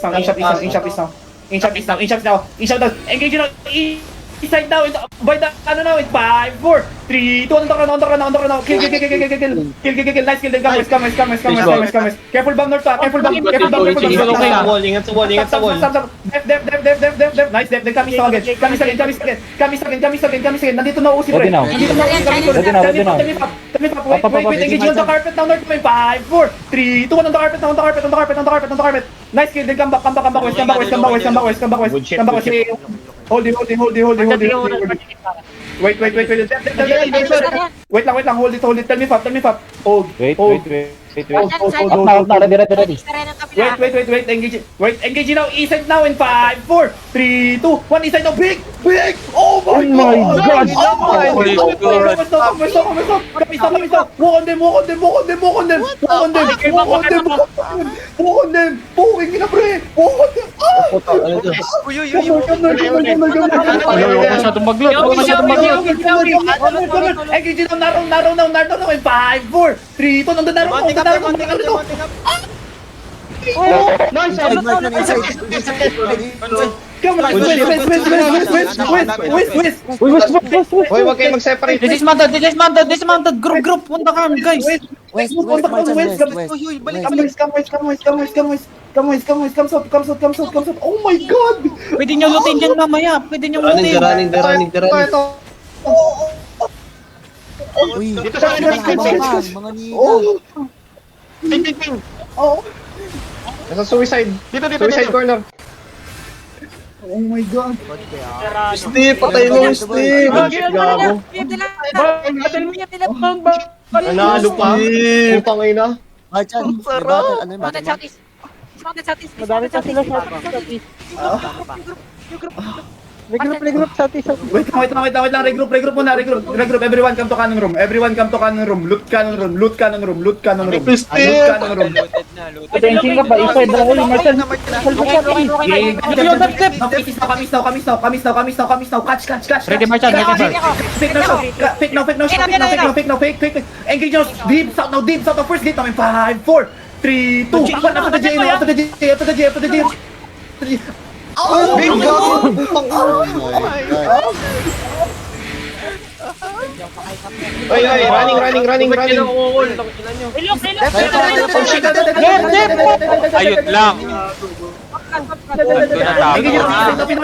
now, in shop is now. Engage now, side now, by the, now, in 5, 4, 3, 2, on the run, kill, nice kill, then come. Careful bomb north, careful bomb. Ingat sa wall. Def, nice, def, then come again, nandito na usi, pre. Ready now. Wait, engage on the carpet now, north, 5, 4, 3, 2, on the carpet. Nice kill, then come back, west. Hold it. Wait. Wait lang, hold it. Tell me, Fab. Hold. Wait. Hold. Ready. Wait, engage now, east now in 5, 4, 3, 2, 1, east now, big! Oh my god! Stop! Walk on them! Walk on them! Puking ina, pre! Walk on them! Masyadong maglot. Engage now, narrow in 5, 4, 3, 2, nandun narrow. Nice! Come on, west. Hoy, wag kayo mag-separate. Dismounted. Group. Punta ka, guys. West. Come south. Oh my god! Pwede nyo lutin dyan mamaya. Running. Uy, Dito sa akin, mga ninja. Oh Nasa suicide. Suicide corner. Oh my god! Steve, patay mo, Steve. Gago. Nanalo pa. Putang ina. Marchan, ano yung Madami pa sila sa Regroup sa atin. Wait lang, regroup muna. Everyone come to cannon room. Loot cannon room. Attention ka ba? Inside the hole, Marcel. Kamis now. Catch. Ready, Marcel. Fake now. Engage now. Deep south of first gate namin. 5, 4, 3, 2, 1. After the J. Oh! Bingo! Putang ina. Running. Ayun lang. Engage now. 5,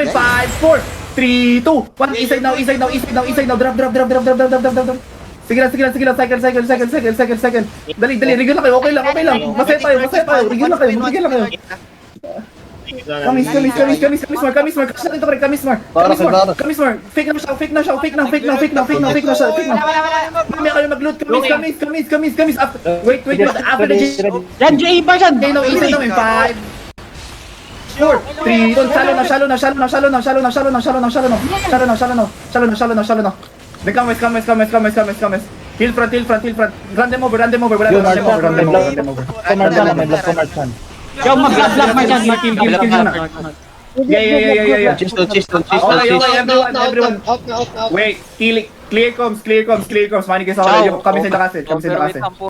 4, 3, 2, 1. Inside now. Drop. Sige lang. Cycle. Dali. Rigil lang kayo. Okay lang. Masaya tayo. Rigil lang kayo. Kamis. Catch natin to, pre. Kamis more. Fake na siya. Mamaya kayo mag-loot. Kamis. Wait. After the J. Yan, J. Marcel. Okay, no, easy namin. 5, 4, 3, 2, shallow na. Then come west. Hill front. Run them over. Run them over. Yo, mag-block, Marcel. Kill na. Yeah. Cheese. Everyone. Out na. Wait, clear comms. Money kay sa kami sa castle.